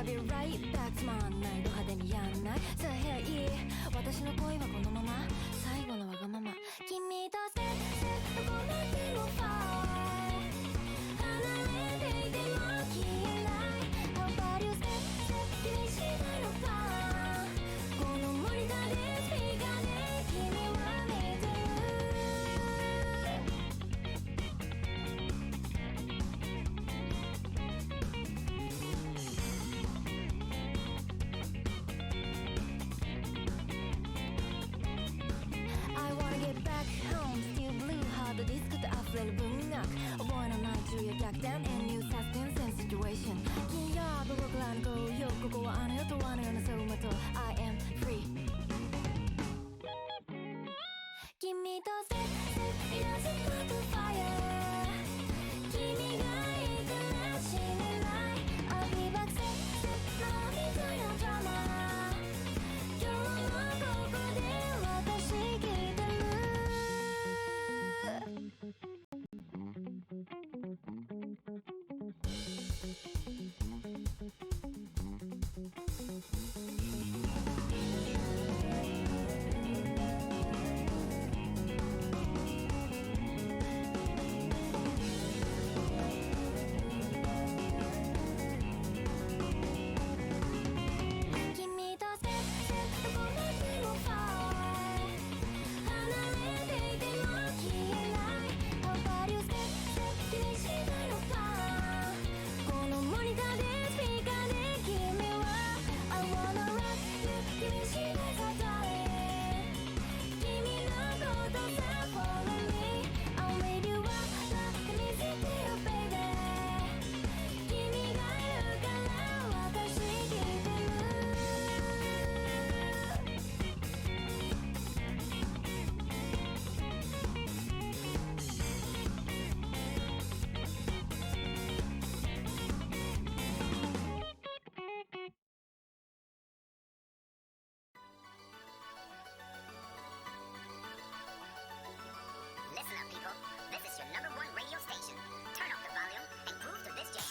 be right back つまんないド派手にやんないさあへい私の恋はこのまま最後のわがまま君とせどこまでも far 離れていても消えない How about you step 気にしないのかこのモニターでスピーカーで君は見てるI wanna get back home Still blue ハードディスクと溢れる文学覚えのない昼夜逆転 And new suspense and situation 金曜日僕らの紅葉ここはあの世とあの世の走馬灯 I am free 君とせいらずまく fire 君がいたら死ねない I'll be back のみたいなドラマ今日もここで私聞いてる 君とせどこまでも far 離れていても消えない How about you step 気にしないのかこのモニターでスピーカーで君は I wanna rock you 気にしないさ誰君のことさ follow me I'll lead you up 見せてよ baby 君がいるから私聞いてる Listen up, people. This is your number one radio station. Turn up the volume and groove to this jam.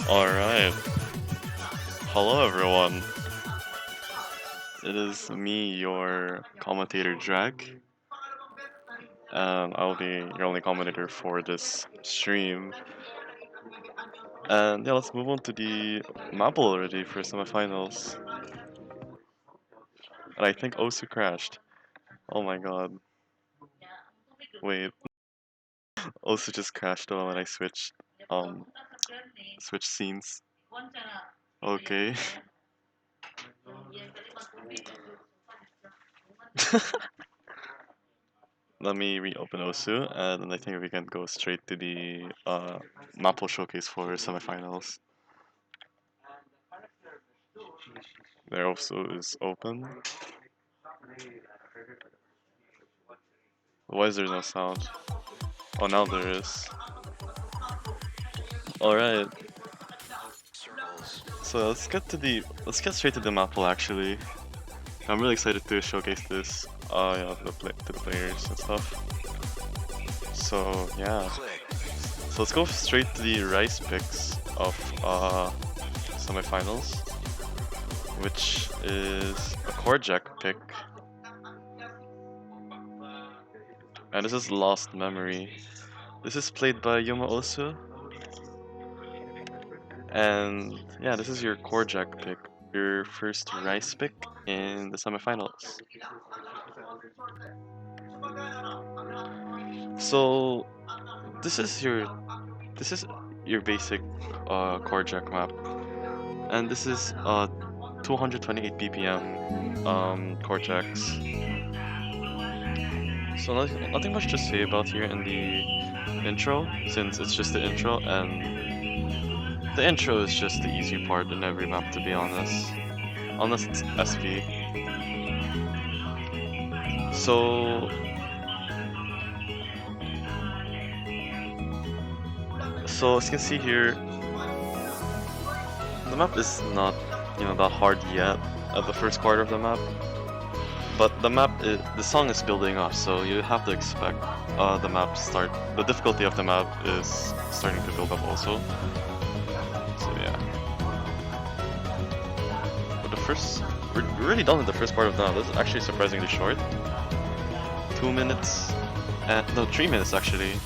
Alright. Hello everyone. It is me, your commentator Drag, and I'll be your only commentator for this stream. And yeah, let's move on to the Mappool already for semifinals. And I think Osu crashed. Oh my god. Wait. Osu just crashed when I switched scenes. Okay. Let me reopen Osu, and then I think we can go straight to the Mappool showcase for semifinals. There Osu is open. Why is there no sound? Oh, now there is. Alright, so let's get straight to the Mappool actually. I'm really excited to showcase this to the players and stuff. So yeah. So let's go straight to the rice picks of semifinals, which is a core jack pick. And this is Lost Memory. This is played by Yuma Osu. And yeah, this is your core jack pick. Your first rice pick in the semifinals. So this is your basic core jack map. And this is 228 BPM core jacks. So nothing much to say about here in the intro, since it's just the intro, and the intro is just the easy part in every map, to be honest. Unless it's SV. So as you can see here, the map is not, that hard yet at the first part of the map. But the song is building up, so you have to expect the difficulty of the map is starting to build up also. So yeah. But we're already done with the first part of the map. This is actually surprisingly short. 2 minutes, no, 3 minutes actually.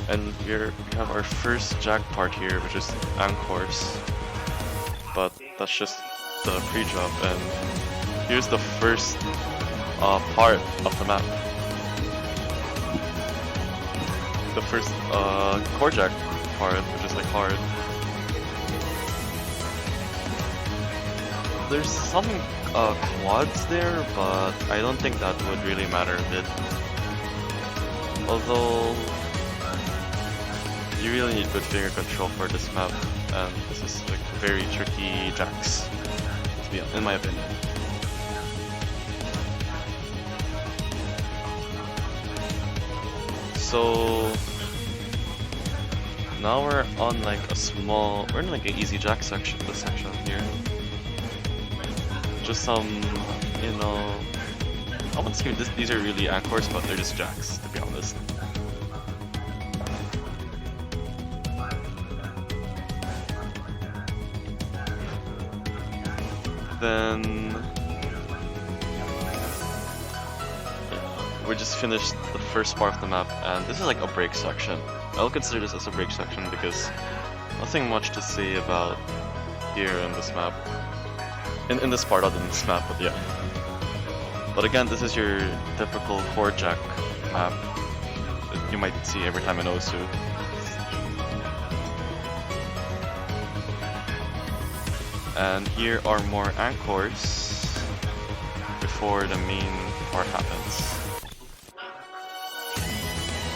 And we have our first jack part here, which is Anchors. But that's just the pre-drop, and here's the first part of the map. The first core jack part, which is like hard. There's some quads there, but I don't think that would really matter a bit. Although you really need good finger control for this map, and this is like very tricky jacks, in my opinion. So now we're on like we're in like an easy jack section, this section here. Just some, I wouldn't say these are really anchors, but they're just jacks, to be honest. Then we just finished the first part of the map, and this is like a break section. I'll consider this as a break section because nothing much to say about here in this map. In this part, other than this map, but yeah. But again, this is your typical core jack map that you might see every time in Osu. And here are more anchors before the main part happens.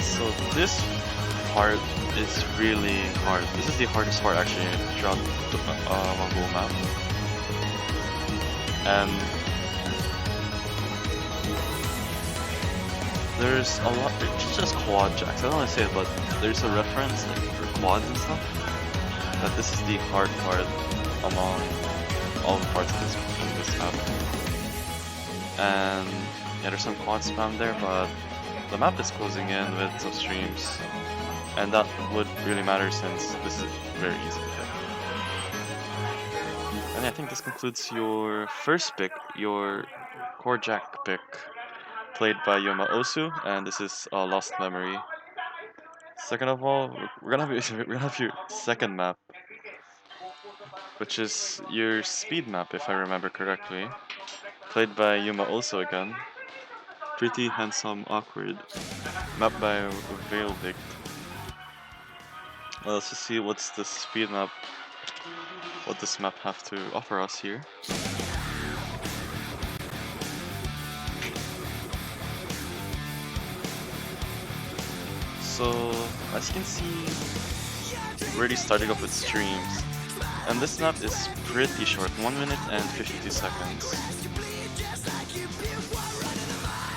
So this part is really hard. This is the hardest part actually throughout the Mappool map. And there's a lot, it's just quad jacks. I don't want to say it, but there's a reference like for quads and stuff, that this is the hard part among all the parts of this map. And yeah, there's some quad spam there, but the map is closing in with some streams, and that would really matter since this is very easy to hit. And I think this concludes your first pick, your core jack pick, played by Yuma Osu, and this is Lost Memory. Second of all, we're gonna have your second map, which is your speed map, if I remember correctly, played by Yuma also again. Pretty handsome, awkward, mapped by Veildict. Let's just see what's the speed map what this map have to offer us here. So, as you can see, we're already starting off with streams. And this map is pretty short, 1 minute and 52 seconds.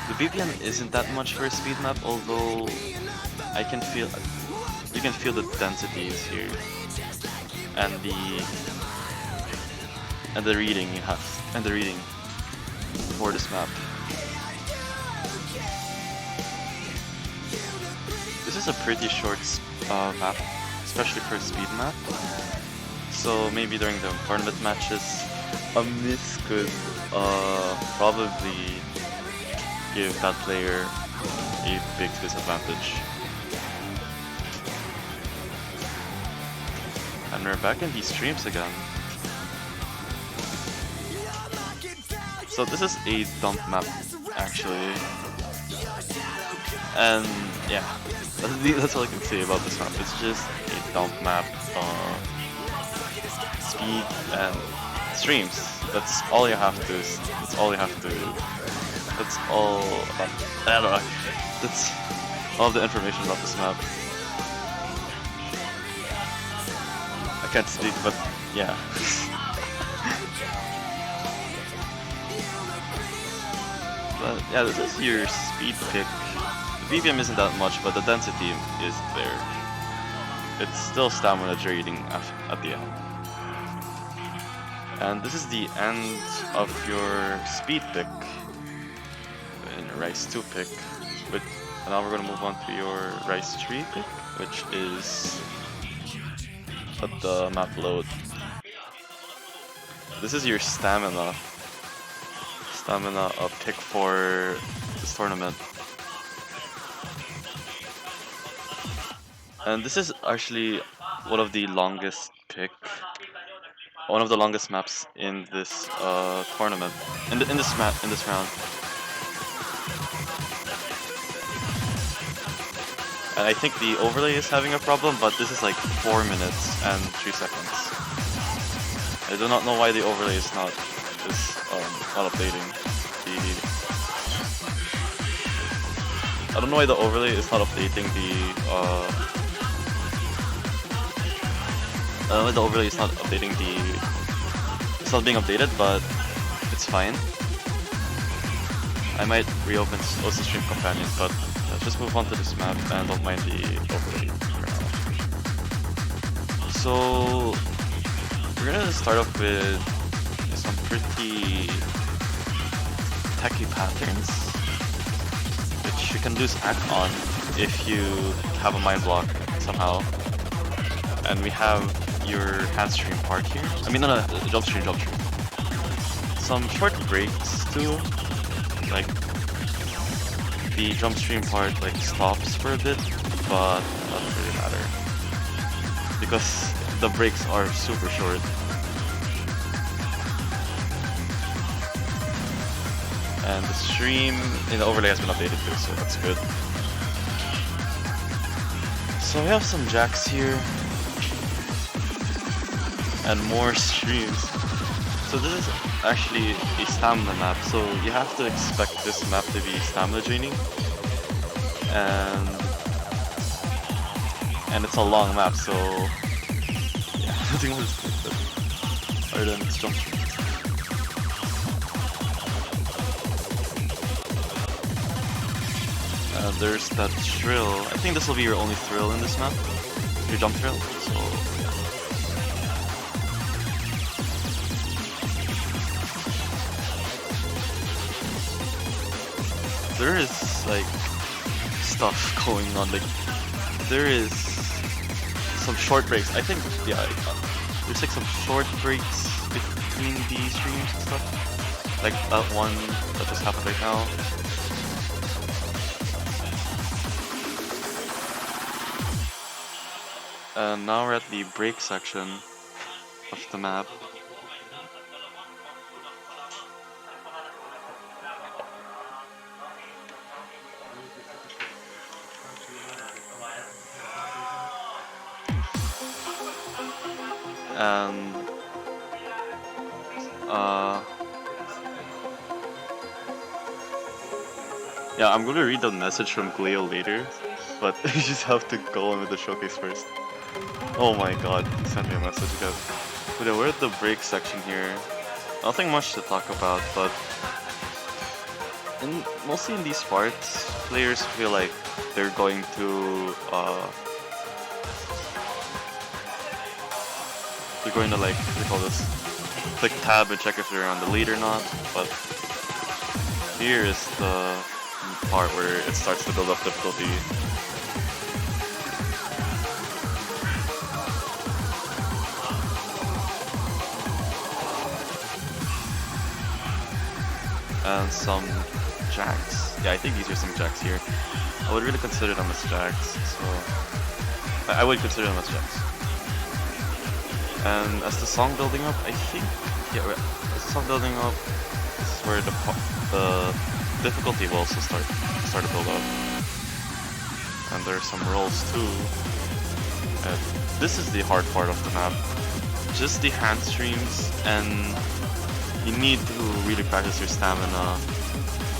The BPM isn't that much for a speed map, although you can feel the densities here. And the reading you have, and the reading for this map. This is a pretty short map, especially for a speed map. So maybe during the tournament matches, a miss could probably give that player a big disadvantage. And we're back in these streams again. So this is a dump map, actually. And yeah, that's all I can say about this map. It's just a dump map, speed and streams. That's all you have to. That's all you have to. That's all. I don't know. That's all the information about this map. I can't speak, but yeah. But yeah, this is your speed pick. The BPM isn't that much, but the density is there. It's still stamina draining at the end. And this is the end of your speed pick and your Rise 2 pick. And now we're gonna move on to your Rise 3 pick, which is at the map load. This is your stamina pick for this tournament. And this is actually one of the longest maps in this tournament, in this round. And I think the overlay is having a problem, but this is like 4 minutes and 3 seconds. I do not know why the overlay is not updating. I don't know why the overlay is not updating it's not being updated, but it's fine. I might reopen also Stream Companion, but let's just move on to this map and don't mind the overlay for now. So we're gonna start off with some pretty techy patterns, which you can lose hack on if you have a mind block somehow. And we have your hand stream part here. I mean, no, jump stream. Some short breaks too. Like the jump stream part like stops for a bit, but doesn't really matter because the breaks are super short. And the stream in the overlay has been updated too, so that's good. So we have some jacks here and more streams. So this is actually a stamina map, so you have to expect this map to be stamina draining. And it's a long map, so yeah, nothing more to say other than it's jump stream. There's that thrill. I think this will be your only thrill in this map, your jump thrill. So there is like stuff going on. Like there is some short breaks. I think there's like some short breaks between the streams and stuff. Like that one that just happened right now. And now we're at the break section of the map. And yeah, I'm gonna read the message from Gleo later, but you just have to go on with the showcase first. Oh my god, he sent me a message again. But yeah, we're at the break section here. Nothing much to talk about, but mostly in these parts, players feel like they're going to like, what do you call this? Click tab and check if they're on the lead or not, but here is the part where it starts to build up difficulty. And some jacks. Yeah, I think these are some jacks here. I would really consider them as jacks, so I would consider them as jacks. And as the song building up, I think, yeah, as the song building up, this is where the difficulty will also start to build up. And there are some rolls too. And this is the hard part of the map. Just the hand streams, and you need to really practice your stamina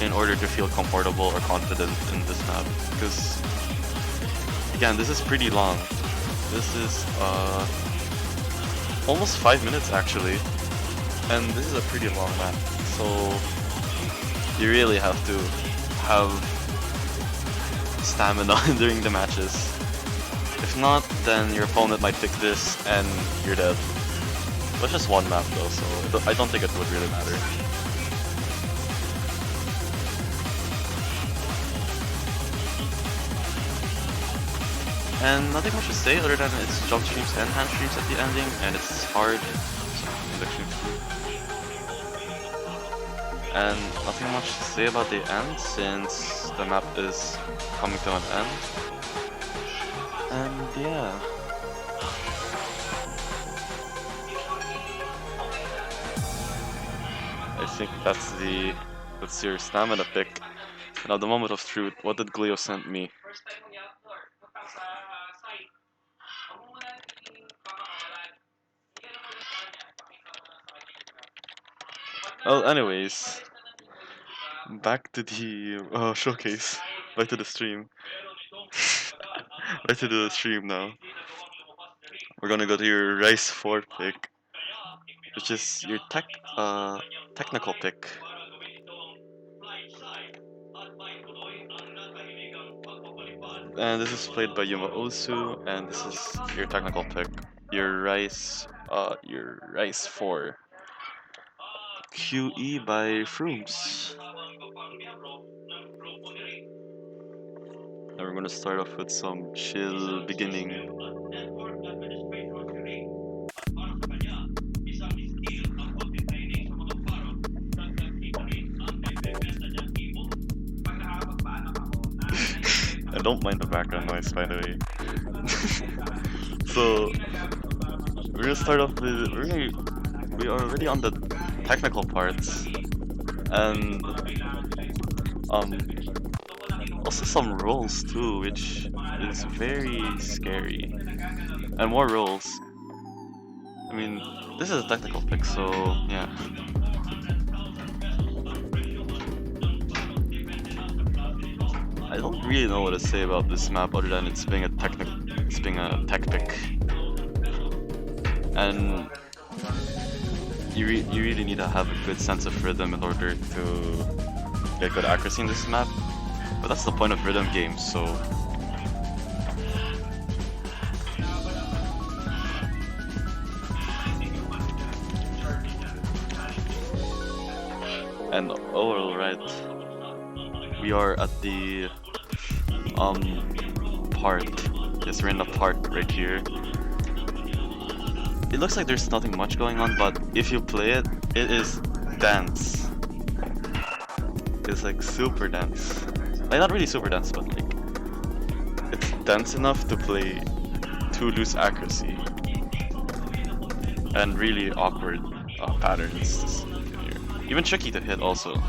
in order to feel comfortable or confident in this map. Because again, this is pretty long. This is almost 5 minutes actually, and this is a pretty long map, so you really have to have stamina during the matches. If not, then your opponent might pick this and you're dead. But it's just one map though, so I don't think it would really matter. And nothing much to say other than it's jump streams and hand streams at the ending, and it's hard. And nothing much to say about the end since the map is coming to an end. And yeah. I think that's your stamina pick. Now the moment of truth, what did Gleo send me? Well, anyways, back to the showcase, back to the stream. Back to the stream now. We're gonna go to your Rice 4 pick, which is your technical pick. And this is played by Yuma Osu, and this is your technical pick. Your Rice 4. QE by Frooms. And we're gonna start off with some chill beginning. I don't mind the background noise, by the way. So we're gonna start off with we are already on the technical parts, and also some rolls too, which is very scary, and more rolls. I mean, this is a technical pick, so yeah. I don't really know what to say about this map other than it's being a tech pick, and you really need to have a good sense of rhythm in order to get good accuracy in this map. But that's the point of rhythm games, so. And alright, we are at the part. Yes, we're in the part right here. It looks like there's nothing much going on, but if you play it, it is dense. It's like super dense. Like, not really super dense, but like it's dense enough to play to lose accuracy and really awkward patterns. Even tricky to hit also.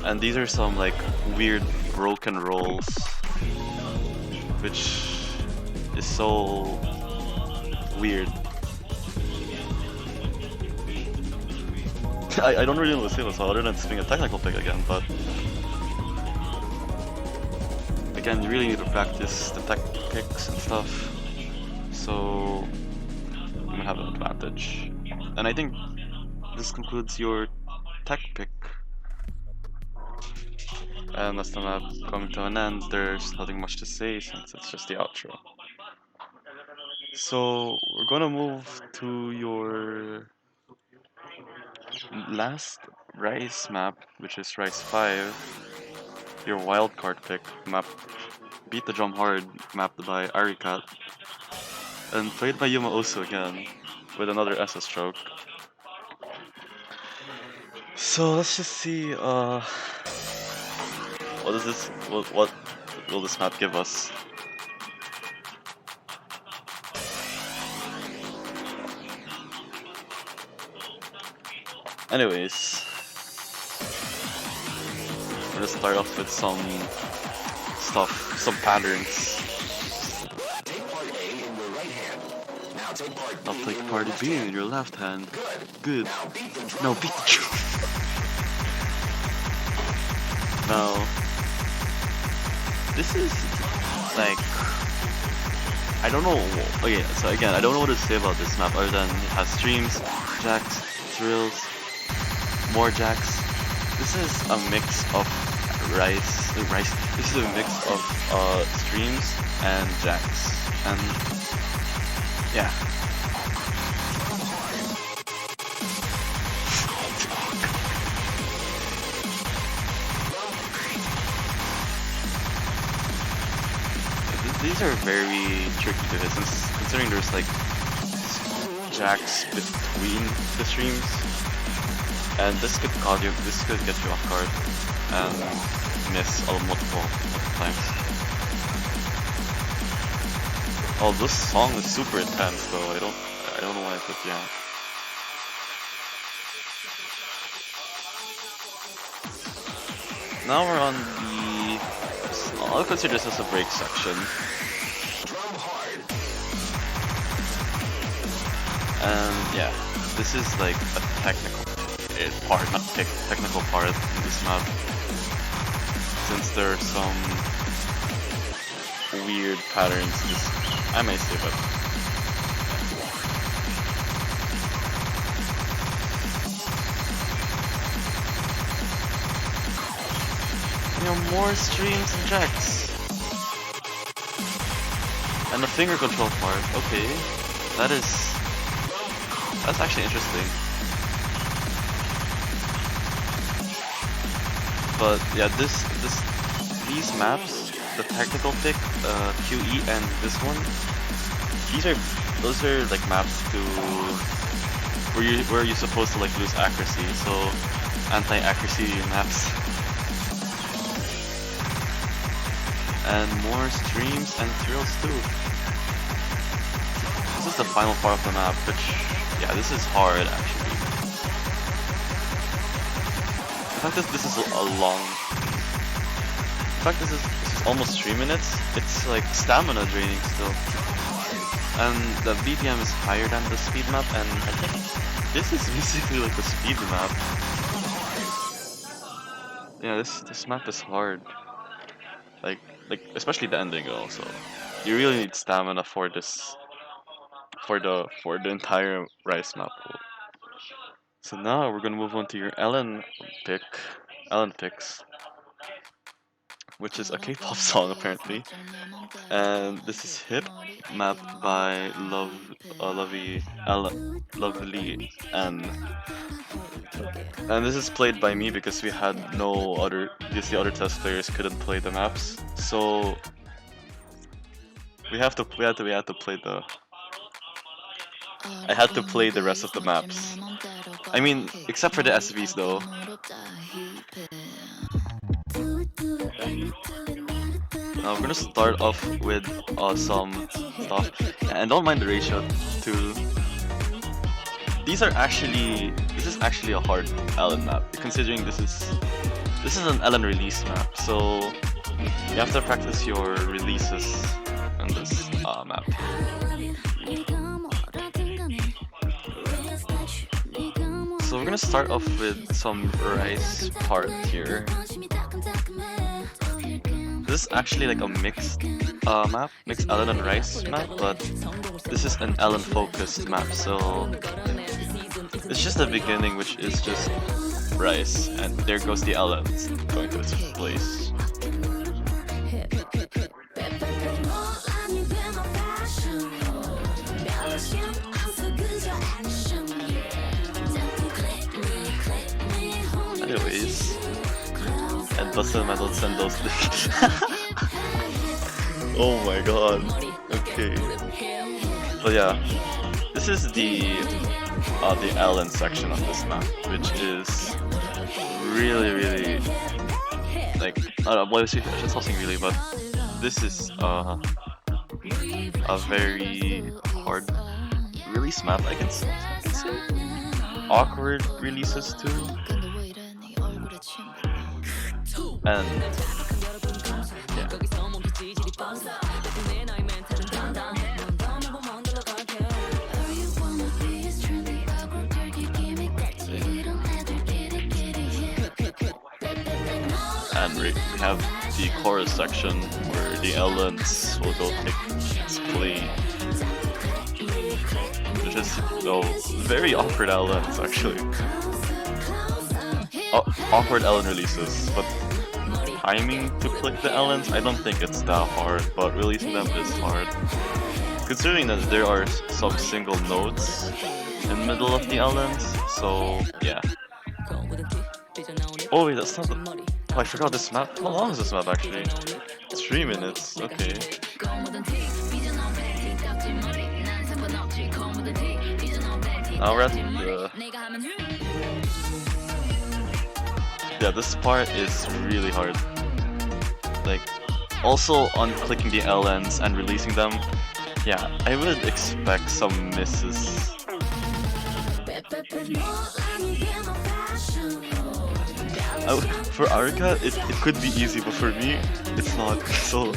And these are some like weird broken rolls, which is so weird. I don't really know what to say about other than being a technical pick again, but again, you really need to practice the tech picks and stuff, so I'm gonna have an advantage. And I think this concludes your tech pick. And that's the map coming to an end. There's nothing much to say since it's just the outro. So we're gonna move to your last Rice map, which is Rice 5. Your wildcard pick map, Beat the Drum Hard, mapped by Arikat, and played by Yuma Osu again, with another SS stroke. So let's just see, what is this? What will this map give us? Anyways, we're gonna start off with some stuff, some patterns. Take part A in your right hand. Now take part B I'll take in part your left B hand. in your left hand. Good. Good. Now beat the drum. Now beat the drum. Now, this is like, I don't know. Okay, so again, I don't know what to say about this map other than it has streams, jacks, thrills, more jacks. This is a mix of rice. This is a mix of streams and jacks, and yeah. These are very tricky to hit, since considering there's like jacks between the streams, and this could get you off guard and miss multiple times. Oh, this song is super intense though. I don't know why, but yeah. Now we're on the, I'll consider this as a break section. Drum hard. And yeah, this is like a technical part, not technical part in this map, since there are some weird patterns. I may say, but you know, more streams and jacks, and the finger control part. Okay, that's actually interesting. But yeah, these maps, the technical pick, QE, and this one, those are like maps to where you're supposed to like lose accuracy, so anti-accuracy maps. And more streams and thrills too. This is the final part of the map, which, yeah, this is hard actually. In fact, this is a long. In fact, this is almost 3 minutes. It's like stamina draining still, and the BPM is higher than the speed map, and I think this is basically like the speed map. Yeah, this map is hard. Like especially the ending also. You really need stamina for this, for the entire Rice map pool. So now we're gonna move on to your Ellen picks, which is a K-pop song apparently, and this is Hip, mapped by Lovely N. And this is played by me because we had no other, because the other test players couldn't play the maps, so we had to play the. I had to play the rest of the maps. I mean, except for the SVs though. Now we're gonna start off with some stuff, and don't mind the ratio too. This is actually a hard Ellen map, considering this is an Ellen release map, so you have to practice your releases in this map here. So we're gonna start off with some rice part here. This is actually like a mixed map, mixed Ellen and rice map, but this is an Ellen focused map, so it's just the beginning, which is just rice, and there goes the Ellen going to its place. Anyways, and Bustin' Man, don't send those things. Oh my god. Okay. But yeah, this is the Ellen section of this map, which is really like I don't know, I should stop saying really, but this is a very hard release map. I can say awkward releases too. And yeah. And we have the chorus section where the Ellens will go take its play. Which is very awkward Ellens actually. Awkward Ellen releases, but timing to click the Ellens, I don't think it's that hard, but releasing them is hard. Considering that there are some single notes in the middle of the Ellens, so yeah. Oh wait, that's not the... Oh, I forgot this map. How long is this map actually? 3 minutes, okay. Now we're at the... Yeah, this part is really hard. Like, also on clicking the Ellens and releasing them, yeah, I would expect some misses. For Arika, it could be easy, but for me, it's not. So,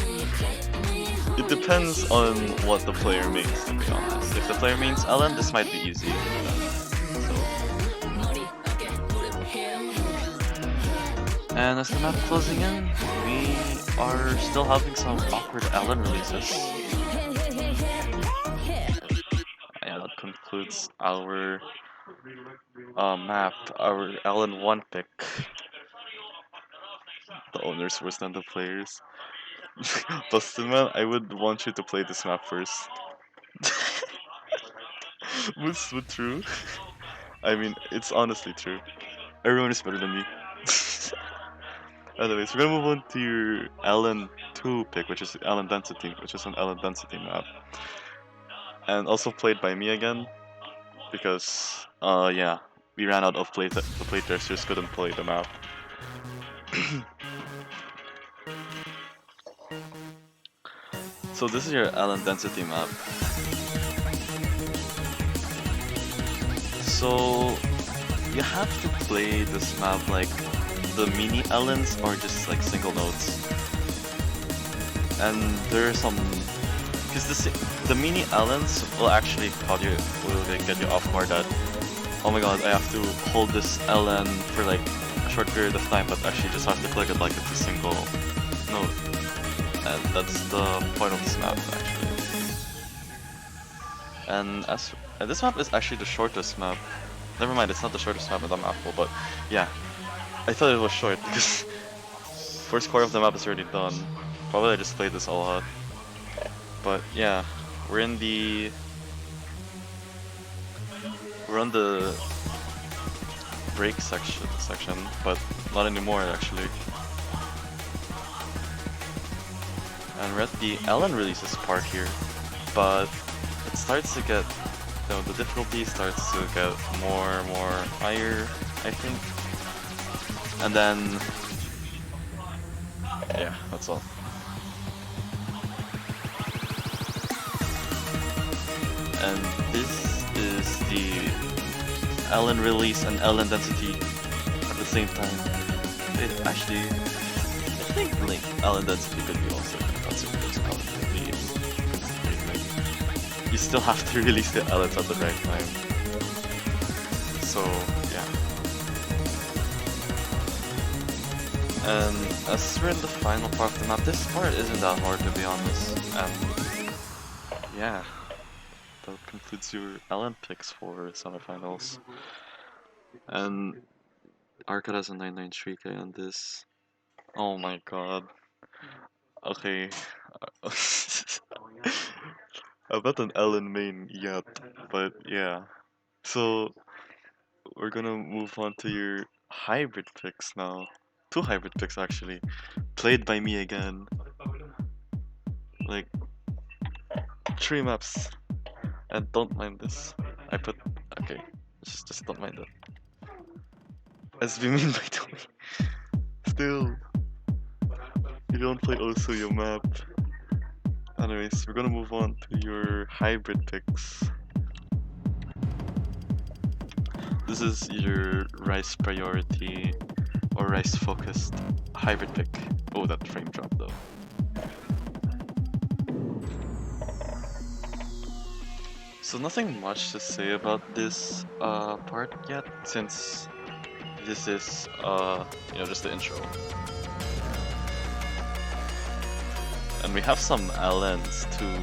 it depends on what the player makes, to be honest. If the player means Ellen, this might be easy. And as the map closing in, we are still having some awkward Ellen releases. Yeah, that concludes our map, our Ellen 1 pick. The owners worse than the players. Bustin' Man, I would want you to play this map first. What's true? I mean, it's honestly true. Everyone is better than me. Anyways, we're gonna move on to your Ellen 2 pick, which is Ellen Density, which is an Ellen Density map. And also played by me again, because, yeah, we ran out of the playtesters couldn't play the map. So this is your Ellen Density map. So you have to play this map like the mini Ellens or just like single notes. And there are some, because the mini Ellens will actually get you off guard that, oh my god, I have to hold this Ellen for like a short period of time, but actually just have to click it like it's a single note. And that's the point of this map actually. And this map is actually the shortest map. Never mind, it's not the shortest map in the Mappool, but yeah. I thought it was short because first core of the map is already done. Probably I just played this all out. But yeah, we're on the break section, but not anymore actually. And we're at the Ellen releases part here, but it starts to get, the difficulty starts to get more higher, I think. And then, yeah, that's all. And this is the Ellen release and Ellen density at the same time. It actually, I think like Ellen density could be also considered as Ellen release. still have to release the Ellens at the right time. So yeah. And as we're in the final part of the map, this part isn't that hard to be honest. And yeah, that concludes your Ellen picks for semifinals. And Arcade has a 993K on this. Oh my god. Okay. I'm not an Ellen main yet, but yeah. So we're gonna move on to your hybrid picks now. Two hybrid picks actually. Played by me again. Like 3 maps. And don't mind this. I put okay. Just don't mind it. As we mean by the way. Still. You don't play also your map. Anyways, we're gonna move on to your hybrid picks. This is your Rice priority or Rice focused hybrid pick. Oh, that frame drop though. So nothing much to say about this part yet, since this is just the intro. And we have some LNs too.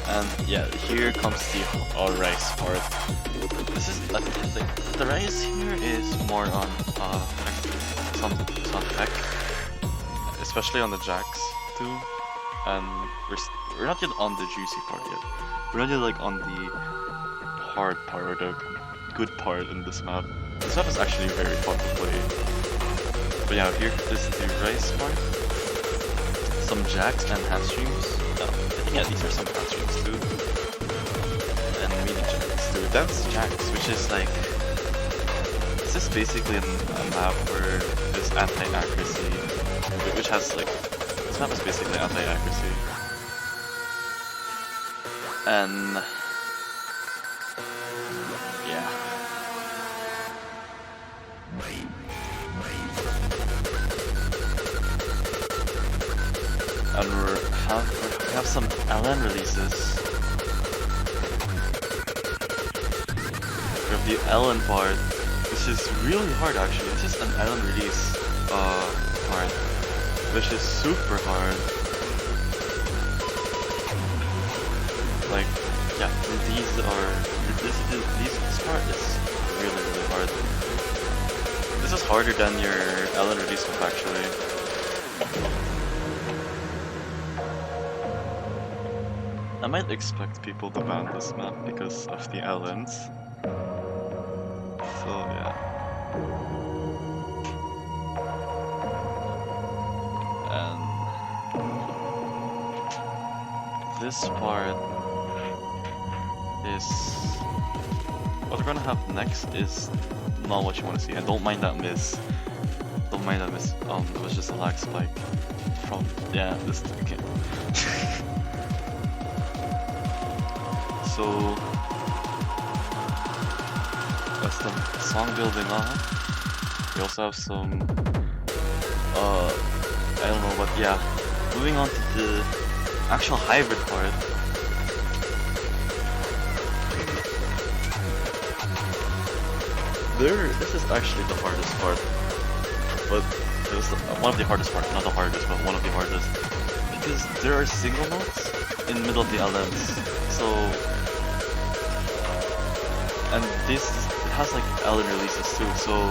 And yeah, here comes the Rice part. This is the Rice here is more on some tech, especially on the jacks too. And we're not yet on the juicy part yet. We're not yet like on the hard part or the good part in this map. This map is actually very fun to play. But yeah, here is the Rice part. Some jacks and hand streams. I think yeah, these are some hand streams too. And mini jacks too. That's jacks, which is like this is basically a map where there's anti-accuracy, which has like this map is basically anti-accuracy. And yeah. And we have some LN releases. We have the LN part, which is really hard actually. This is an LN release part, which is super hard. Like, yeah, this part is really hard. This is harder than your LN release map actually. I might expect people to ban this map because of the LNs. So yeah. And this part is what we're gonna have next is not what you want to see. And don't mind that miss. Don't mind that miss. It was just a lag spike from this okay. So that's the song building on. We also have some I don't know, but yeah. Moving on to the actual hybrid part. This is actually the hardest part. But it was one of the hardest parts, not the hardest, but one of the hardest. Because there are single notes in the middle of the LMs. So and it has like LN releases too, so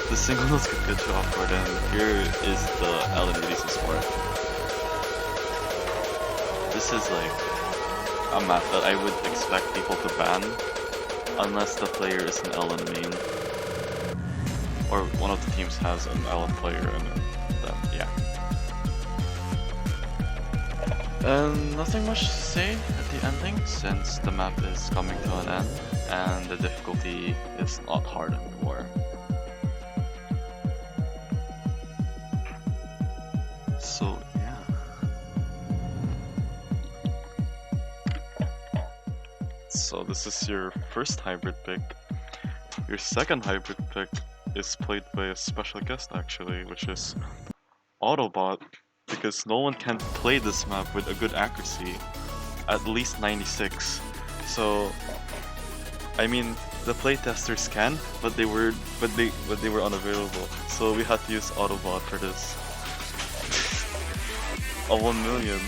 the single notes could get you off guard, and here is the LN releases part. This is like a map that I would expect people to ban, unless the player is an LN main, or one of the teams has an LN player, and then yeah. And nothing much to say at the ending, since the map is coming to an end and the difficulty is not hard anymore. So yeah. So this is your first hybrid pick. Your second hybrid pick is played by a special guest actually, which is Autobot, because no one can play this map with a good accuracy, at least 96. So, I mean, the playtesters can, but they were unavailable. So we had to use Autobot for this. A 1 million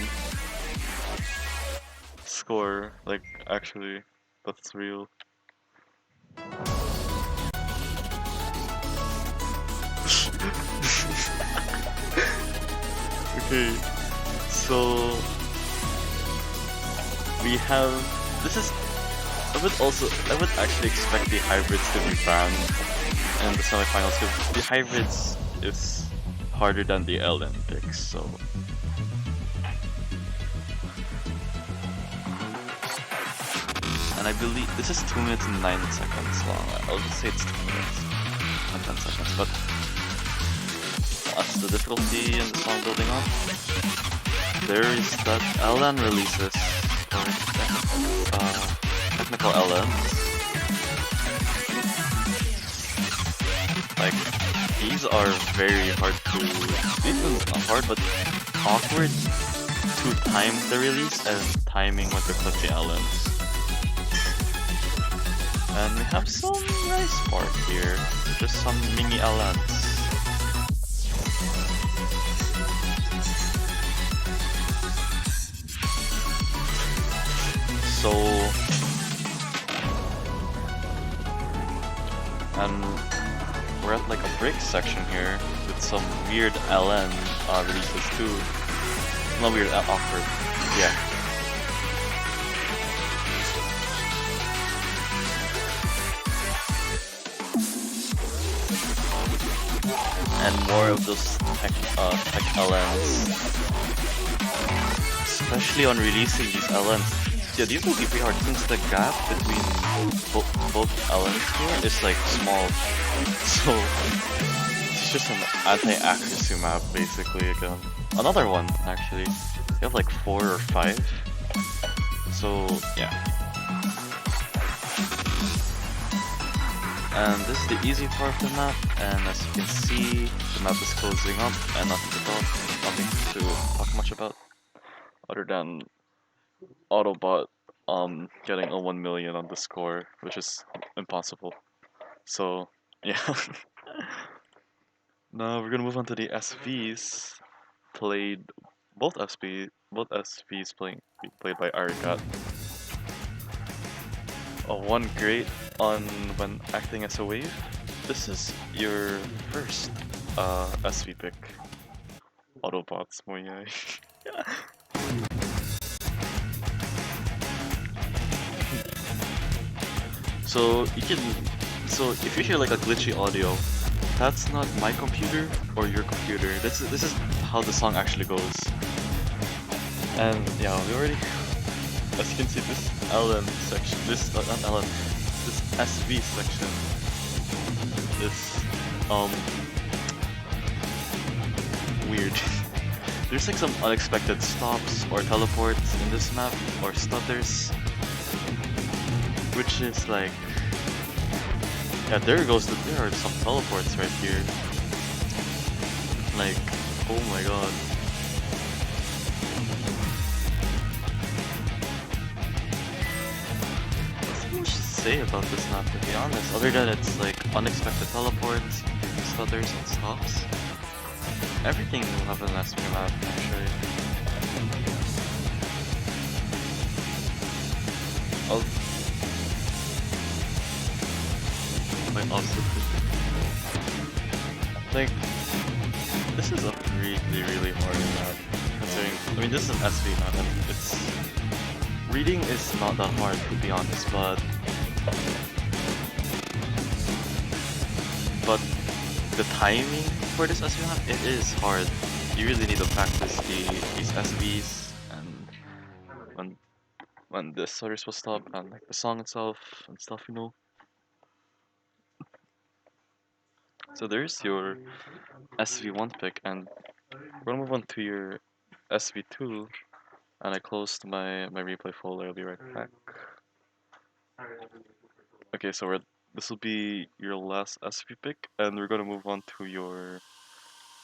score, like actually, that's real. Okay, so we have. This is. I would actually expect the hybrids to be banned in the semifinals because the hybrids is harder than the LN picks. So. And I believe this is 2 minutes and 9 seconds long. I'll just say it's 2 minutes and 10 seconds, but that's the difficulty in the song building up. There is that LN releases, or technical LN. Like, these are very hard to, even not hard, but awkward to time the release and timing when to put the LNs. And we have some nice part here, just some mini LNs. So, and we're at like a break section here with some weird LN releases too. Not weird, awkward. Yeah. And more of those tech LNs. Especially on releasing these LNs. Yeah, these will be pretty hard since the gap between both LNs here is like small. So it's just an anti-accuracy map basically again. Another one actually. You have like 4 or 5. So yeah. And this is the easy part of the map, and as you can see, the map is closing up, and nothing to talk much about, other than Autobot getting a 1 million on the score, which is impossible. So yeah. Now we're gonna move on to the SVs played both SVs played by Arikat. One great on when acting as a wave. This is your first SV pick. Autobots, moyay. So you can, so if you hear like a glitchy audio, that's not my computer or your computer. This is how the song actually goes. And yeah, we already, as you can see, this LN section, this not LN, this SV section is weird. There's like some unexpected stops or teleports in this map or stutters, which is like, yeah, there are some teleports right here. Like, oh my god. There's not much to say about this map, to be honest, other than it's like unexpected teleports, stutters and stops. Everything will have an SP map, actually. Might also like, this is a really hard map, considering, I mean, this is an SV map and it's reading is not that hard, to be honest, but the timing for this SV map, it is hard. You really need to practice these SVs and when the stutters will stop and like the song itself and stuff, you know. So there's your SV1 pick, and we're gonna move on to your SV2. And I closed my replay folder. I'll be right back. Okay, so we're this will be your last SP pick, and we're gonna move on to your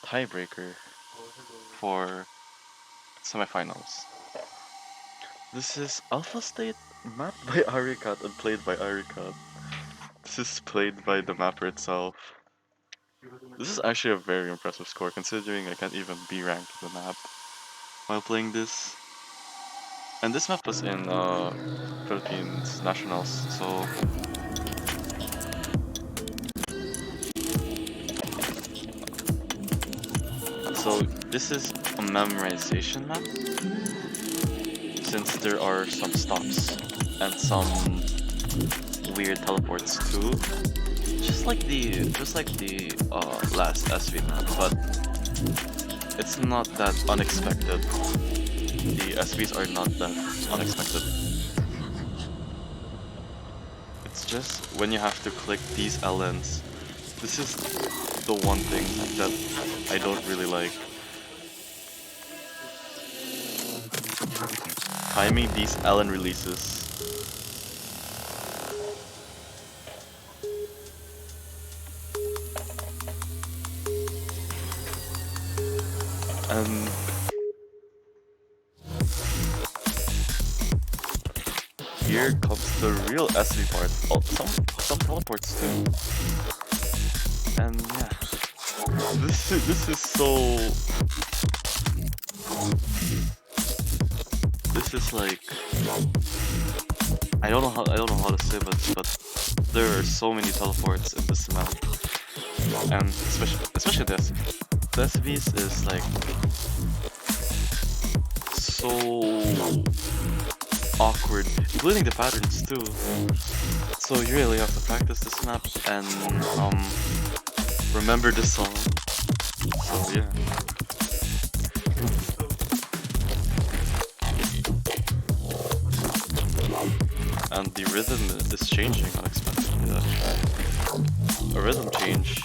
tiebreaker for semifinals. This is Alpha State, mapped by Arikat and played by Arikat. This is played by the mapper itself. This is actually a very impressive score considering I can't even be ranked in the map while playing this. And this map was in Philippines Nationals, so this is a memorization map since there are some stops and some weird teleports too. Just like the last SV map, but it's not that unexpected. The SVs are not that unexpected. It's just when you have to click these LNs. This is the one thing that I don't really like. Timing these LN releases. And here comes the real SV part. Oh, some teleports too. And yeah, this is so. This is like I don't know how to say, but there are so many teleports in this map, and especially this. The SVs is like so awkward, including the patterns too. So you really have to practice this map and remember this song. So yeah. And the rhythm is changing unexpectedly. A rhythm change.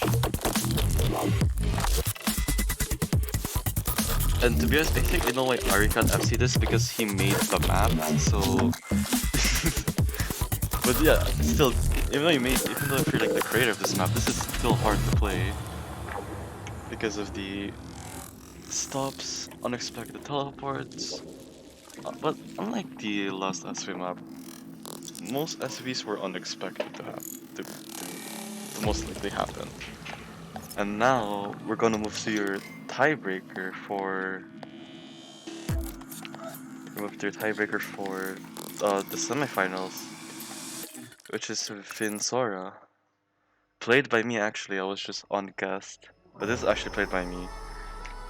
And to be honest, I think I know why Arikat FC this because he made the map, so but yeah, still even though if you're like the creator of this map, this is still hard to play because of the stops, unexpected teleports. But unlike the last SV map, most SVs were unexpected to most likely happen. And now we're gonna move to your tiebreaker for the semifinals, which is Vinsora. Played by me actually, I was just on guest. But this is actually played by me.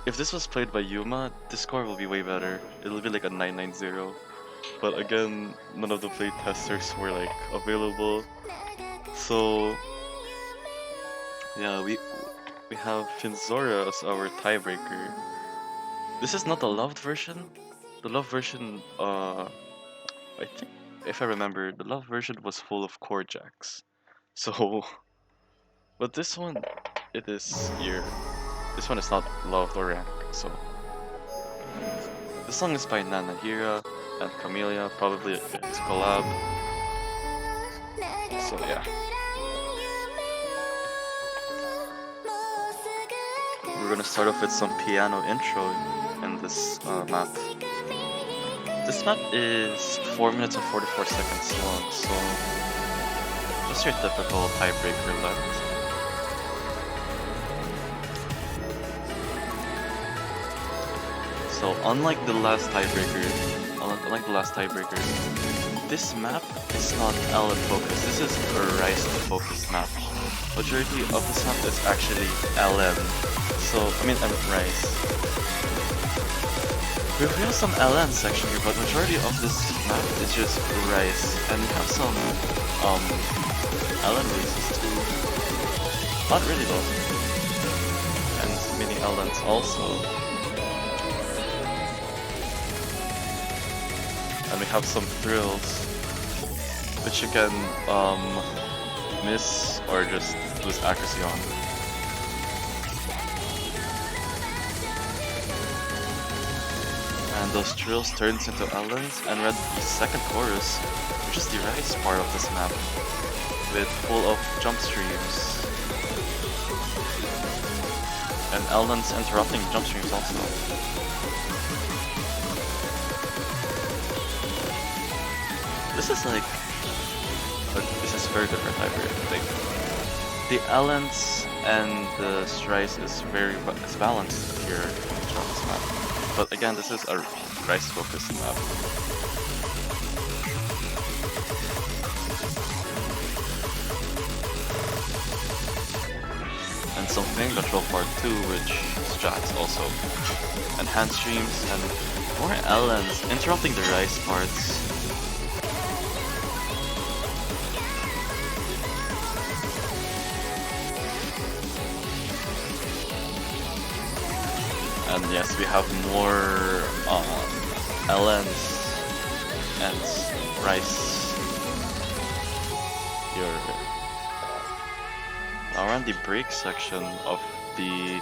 If this was played by Yuma, the score will be way better. It'll be like a 990. But again, none of the play testers were like available. So yeah, we have Finzora as our tiebreaker. This is not the loved version. The loved version, I think if I remember, the loved version was full of chord jacks. So, but this one, it is here. This one is not loved or ranked. So, the song is by Nanahira and Camellia, probably it's a collab. So yeah. We're gonna start off with some piano intro in this map. This map is 4 minutes and 44 seconds long, so just your typical tiebreaker left. So unlike the last tiebreaker, this map is not LN focused. This is a Rice focused map. Majority of this map is actually LN. So I mean Rice. We have some LN section here, but majority of this map is just Rice, and we have some LN races too. Not really though. And mini LNs also. And we have some thrills, which you can miss or just lose accuracy on. And those thrills turns into LNs and read the second chorus, which is the Rice part of this map. with full of jump streams. And Elden's interrupting jump streams also. This is like... this is very different hybrid, I think. The Ellen's and the Strice is very it's balanced here on this map. But again, this is a Rice focused map. And something control part 2, which strats also. And hand streams and more Ellens interrupting the Rice parts. And yes, we have more Ellens and Rice here. Now we're on the break section of the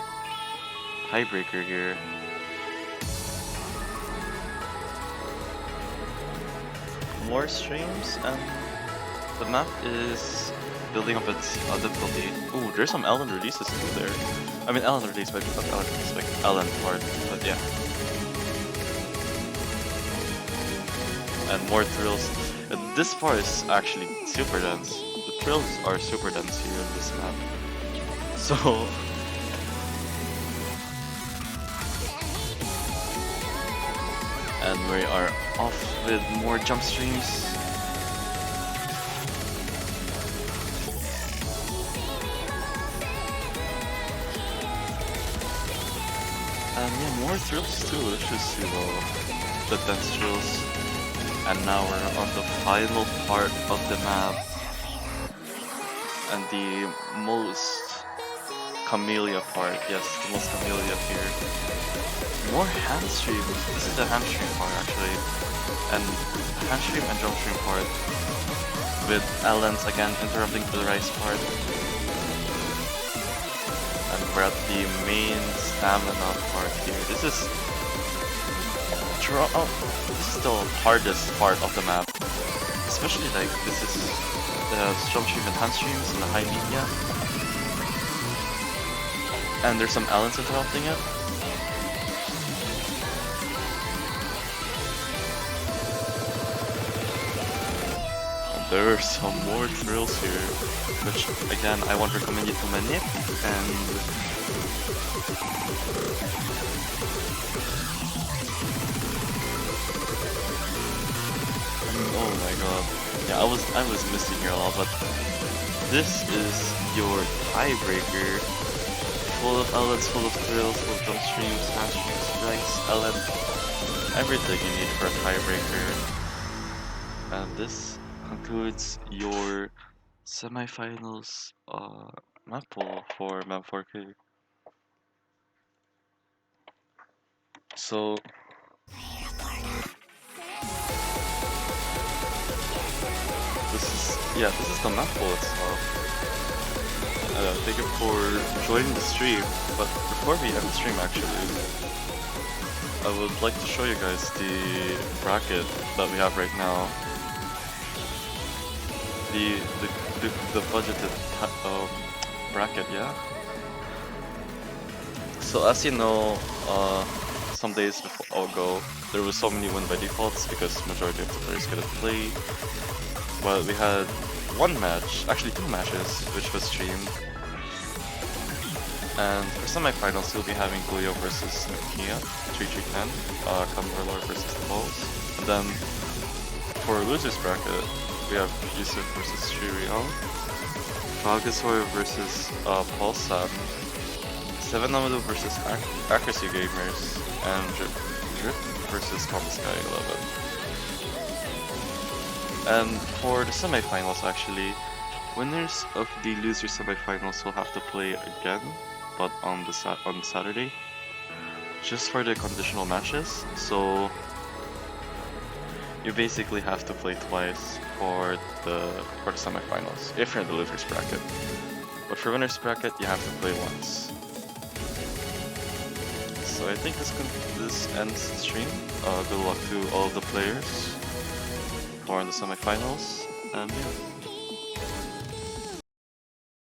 tiebreaker here. More streams, and the map is building up its difficulty. Ooh, there's some Ellen releases too there. I mean, Ellen release, but not Ellen release, like Ellen part, but yeah. And more thrills. This part is actually super dense. The thrills are super dense here in this map. So... and we are off with more jump streams. And yeah, more thrills too. Let's just see the dense thrills. And now we're on the final part of the map. And the most Camellia part. Yes, the most Camellia here. More handstream. This is the handstream part actually. And handstream and jumpstream part. With Ellens again interrupting the Rice part. And we're at the main stamina part here. This is the hardest part of the map. Especially like this is the jump stream and hand streams in the high media. And there's some Ellens interrupting it. And there are some more thrills here, which again I won't recommend you to manip, and oh my god. Yeah, I was missing here a lot, but this is your tiebreaker. Full of Ellens, full of thrills, full of jump streams, hand streams, Rice, Ellen. Everything you need for a tiebreaker. And this concludes your semifinals Mappool for MEM4K. So this is the Mappool itself. Thank you for joining the stream, but before we end the stream actually, I would like to show you guys the bracket that we have right now. The budgeted bracket, yeah? So as you know, some days ago, there was so many win by defaults because majority of the players couldn't play. But we had one match, actually 2 matches, which was streamed. And for semi-finals, we'll be having Guyo versus Kia, 3-3-10, Converlor versus the Balls. And then for losers bracket, we have Yusuf versus Shiriel, Falgasaur versus Paulsan, 7 Amadou versus Accuracy Gamers, and Drip versus Common Sky 11. And for the semi-finals actually, winners of the loser semi-finals will have to play again, but on Saturday, just for the conditional matches. So you basically have to play twice for the semi-finals if you're in the losers bracket. But for winners bracket, you have to play once. So I think this ends the stream. Good luck to all of the players who are in the semi-finals, and yeah.